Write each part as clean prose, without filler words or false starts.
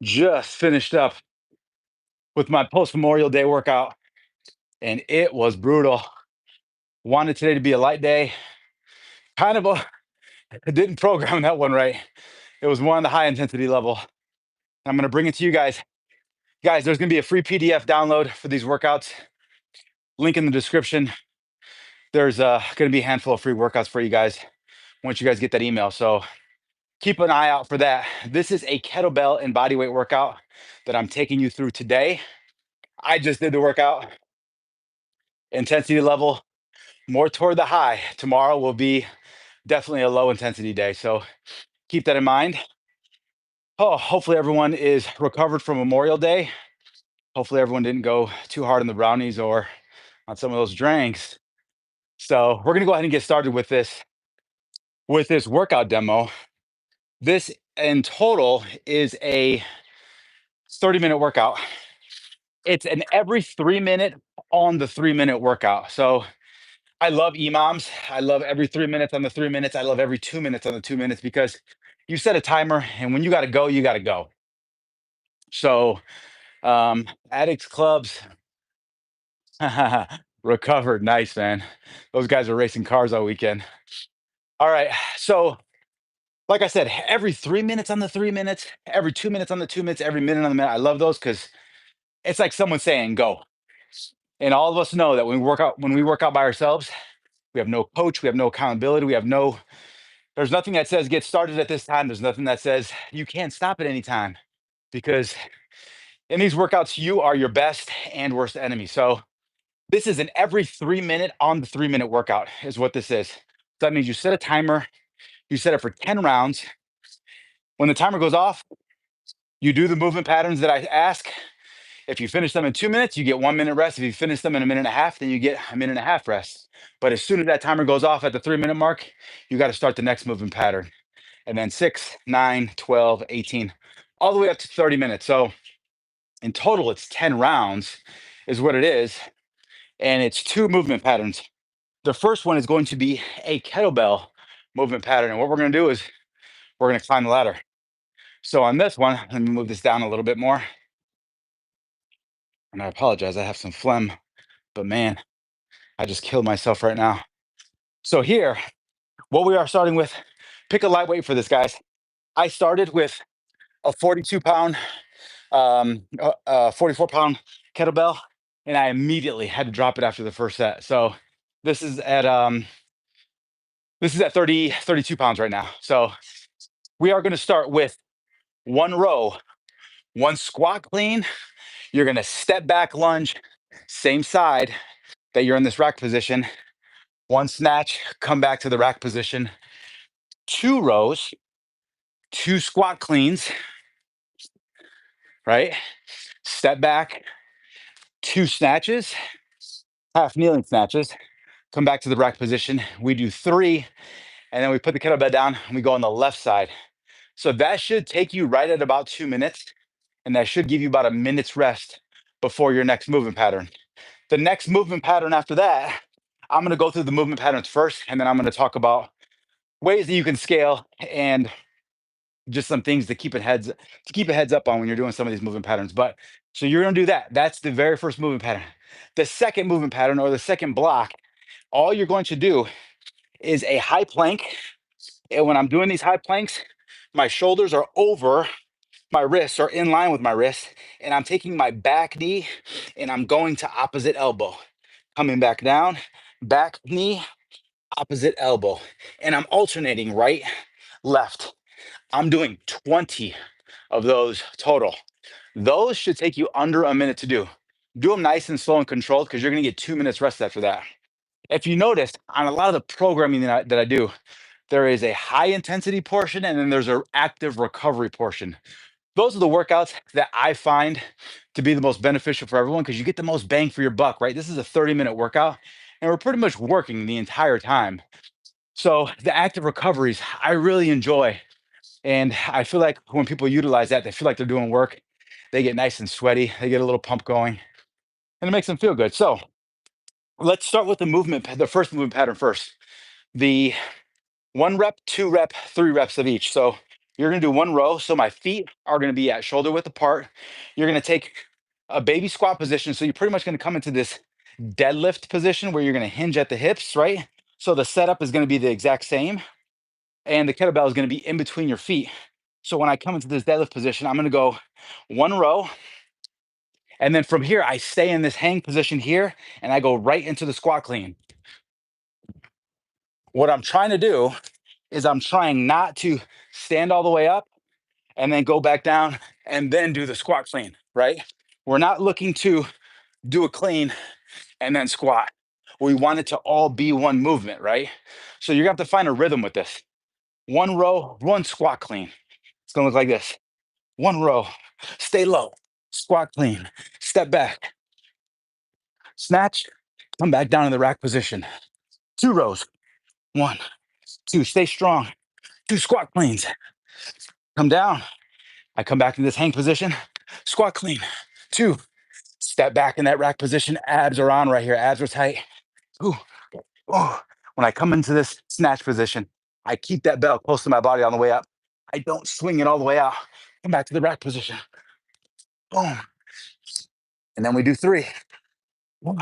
Just finished up with my post Memorial Day workout, and it was brutal. Wanted today to be a light day. Kind of a, I didn't program that one right. It was more on the high intensity level. I'm going to bring it to you guys. Guys, there's going to be a free PDF download for these workouts. Link in the description. There's going to be a handful of free workouts for you guys once you guys get that email. So keep an eye out for that. This is a kettlebell and bodyweight workout that I'm taking you through today. I just did the workout. Intensity level more toward the high. Tomorrow will be definitely a low intensity day. So keep that in mind. Oh, hopefully everyone is recovered from Memorial Day. Hopefully everyone didn't go too hard on the brownies or on some of those drinks. So we're gonna go ahead and get started with this workout demo. This in total is a 30-minute workout. It's an every 3 minute on the 3 minute workout. So I love EMOMs. I love every 3 minutes on the 3 minutes. I love every 2 minutes on the 2 minutes because you set a timer and when you got to go, you got to go. So, addicts clubs recovered. Nice, man. Those guys are racing cars all weekend. All right. So, like I said, every 3 minutes on the 3 minutes, every 2 minutes on the 2 minutes, every minute on the minute. I love those because it's like someone saying go. And all of us know that when we work out by ourselves, we have no coach, we have no accountability, there's nothing that says get started at this time. There's nothing that says you can't stop at any time because in these workouts, you are your best and worst enemy. So this is an every 3 minute on the 3 minute workout, is what this is. So that means you set a timer, you set it for 10 rounds. When the timer goes off, you do the movement patterns that I ask. If you finish them in 2 minutes, you get 1 minute rest. If you finish them in a minute and a half, then you get a minute and a half rest. But as soon as that timer goes off at the 3 minute mark, you got to start the next movement pattern. And then 6, 9, 12, 18, all the way up to 30 minutes. So in total, it's 10 rounds, is what it is. And it's 2 movement patterns. The first one is going to be a kettlebell movement pattern. And what we're going to do is we're going to climb the ladder. So on this one, let me move this down a little bit more. And I apologize, I have some phlegm, but man, I just killed myself right now. So here, what we are starting with, pick a lightweight for this, guys. I started with a 42-pound, 44-pound kettlebell, and I immediately had to drop it after the first set. So this is at 32 pounds right now. So we are going to start with 1 row, 1 squat clean. You're going to step back lunge, same side that you're in this rack position. 1 snatch, come back to the rack position. 2 rows, 2 squat cleans, right? Step back, 2 snatches, half kneeling snatches. Come back to the rack position. We do 3, and then we put the kettlebell down and we go on the left side. So that should take you right at about 2 minutes, and that should give you about a minute's rest before your next movement pattern. The next movement pattern after that, I'm going to go through the movement patterns first, and then I'm going to talk about ways that you can scale and just some things to keep a heads up on when you're doing some of these movement patterns. But so you're going to do that. That's the very first movement pattern. The second movement pattern, or the second block, all you're going to do is a high plank. And when I'm doing these high planks, my shoulders are over my wrists, are in line with my wrists, and I'm taking my back knee and I'm going to opposite elbow, coming back down, back knee, opposite elbow, and I'm alternating right, left. I'm doing 20 of those total. Those should take you under a minute to do. Do them nice and slow and controlled because you're going to get 2 minutes rest after that. If you noticed, on a lot of the programming that I do, there is a high intensity portion and then there's an active recovery portion. Those are the workouts that I find to be the most beneficial for everyone because you get the most bang for your buck, right? This is a 30-minute workout and we're pretty much working the entire time. So the active recoveries, I really enjoy. And I feel like when people utilize that, they feel like they're doing work. They get nice and sweaty. They get a little pump going and it makes them feel good. So let's start with the first movement pattern first. The 1 rep, 2 rep, 3 reps of each. So You're gonna do 1 row. So my feet are gonna be at shoulder width apart. You're gonna take a baby squat position. So you're pretty much gonna come into this deadlift position where you're gonna hinge at the hips, right? So the setup is gonna be the exact same. And the kettlebell is gonna be in between your feet. So when I come into this deadlift position, I'm gonna go 1 row. And then from here, I stay in this hang position here and I go right into the squat clean. What I'm trying to do is I'm trying not to stand all the way up and then go back down and then do the squat clean, right? We're not looking to do a clean and then squat. We want it to all be one movement, right? So you're gonna have to find a rhythm with this. 1 row, 1 squat clean. It's gonna look like this. 1 row, stay low, squat clean, step back, snatch, come back down in the rack position. 2 rows, 1, 2, stay strong, 2 squat cleans, come down. I come back in this hang position, squat clean, 2, step back in that rack position. Abs are on right here, abs are tight. Ooh, ooh. When I come into this snatch position, I keep that belt close to my body on the way up. I don't swing it all the way out. Come back to the rack position. Boom. And then we do 3. 1,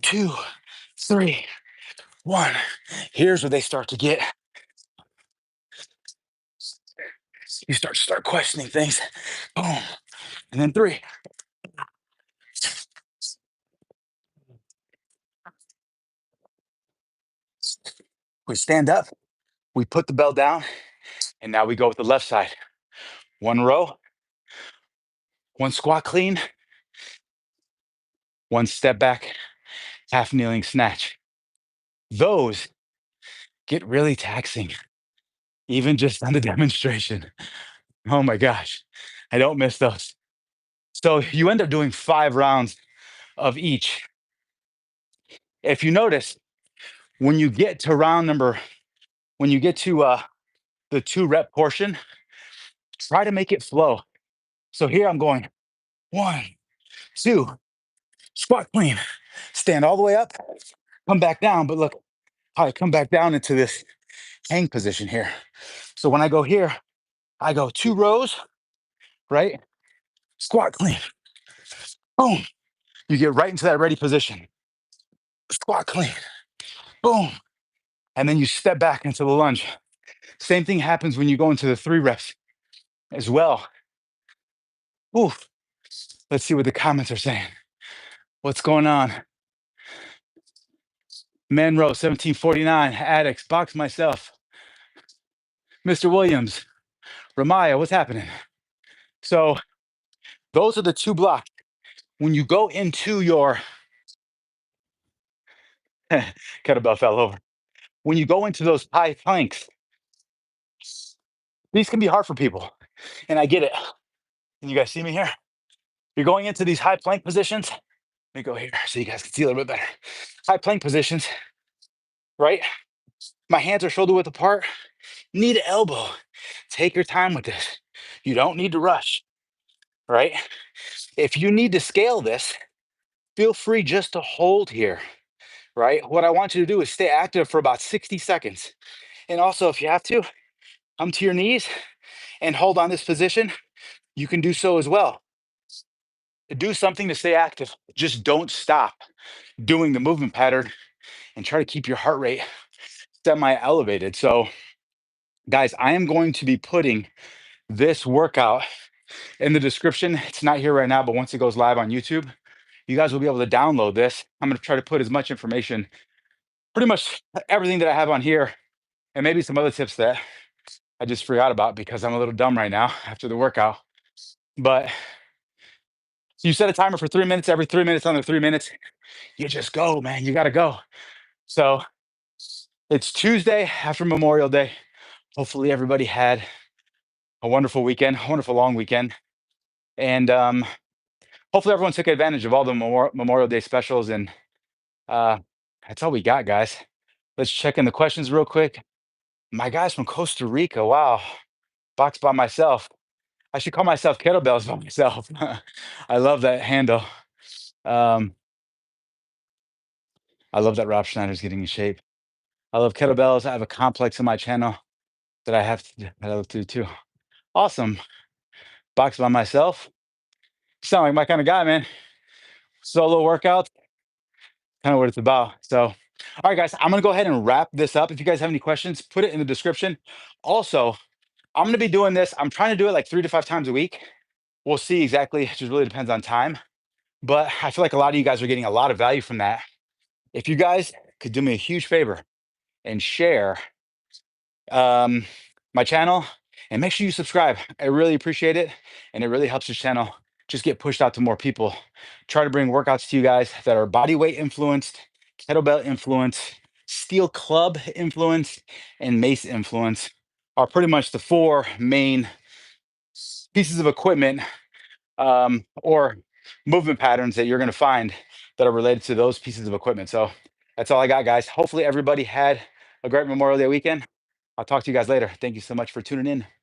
2, 3, 1. Here's where they start to get, you start questioning things. Boom. And then 3. We stand up, we put the bell down, and now we go with the left side. 1 row, 1 squat clean, 1 step back, half kneeling snatch. Those get really taxing, even just on the demonstration. Oh my gosh, I don't miss those. So you end up doing 5 rounds of each. If you notice, when you get to round number, when you get to the 2 rep portion, try to make it flow. So here I'm going 1, 2, squat clean, stand all the way up, come back down. But look how I come back down into this hang position here. So when I go here, I go 2 rows, right? Squat clean, boom. You get right into that ready position. Squat clean, boom. And then you step back into the lunge. Same thing happens when you go into the 3 reps as well. Oof. Let's see what the comments are saying. What's going on? Monroe, 1749, addicts, box myself. Mr. Williams, Ramaya, what's happening? So those are the 2 blocks. When you go into your kettlebell fell over. When you go into those high planks, these can be hard for people. And I get it. Can you guys see me here? You're going into these high plank positions. Let me go here so you guys can see a little bit better. High plank positions, right? My hands are shoulder width apart, knee to elbow. Take your time with this. You don't need to rush, right? If you need to scale this, feel free just to hold here, right? What I want you to do is stay active for about 60 seconds. And also, if you have to, come to your knees and hold on this position. You can do so as well. Do something to stay active. Just don't stop doing the movement pattern and try to keep your heart rate semi elevated. So, guys, I am going to be putting this workout in the description. It's not here right now, but once it goes live on YouTube, you guys will be able to download this. I'm going to try to put as much information, pretty much everything that I have on here, and maybe some other tips that I just forgot about because I'm a little dumb right now after the workout. But you set a timer for 3 minutes, every 3 minutes, under 3 minutes, you just go, man. You got to go. So it's Tuesday after Memorial Day. Hopefully, everybody had a wonderful weekend, a wonderful long weekend. And hopefully, everyone took advantage of all the Memorial Day specials. And that's all we got, guys. Let's check in the questions real quick. My guys from Costa Rica. Wow. Box by myself. I should call myself kettlebells by myself. I love that handle. Um, I love that Rob Schneider's getting in shape. I love kettlebells. I have a complex on my channel that I have to, that I love to do too. Awesome. Box by myself. Sound like my kind of guy, man. Solo workouts, kind of what it's about. So, all right, guys, I'm gonna go ahead and wrap this up. If you guys have any questions, put it in the description. Also, I'm gonna be doing this. I'm trying to do it like 3 to 5 times a week. We'll see exactly. It just really depends on time. But I feel like a lot of you guys are getting a lot of value from that. If you guys could do me a huge favor and share um, my channel and make sure you subscribe. I really appreciate it. And it really helps this channel just get pushed out to more people. Try to bring workouts to you guys that are body weight influenced, kettlebell influenced, steel club influenced, and mace influence are pretty much the four main pieces of equipment or movement patterns that you're going to find that are related to those pieces of equipment. So that's all I got, guys. Hopefully, everybody had a great Memorial Day weekend. I'll talk to you guys later. Thank you so much for tuning in.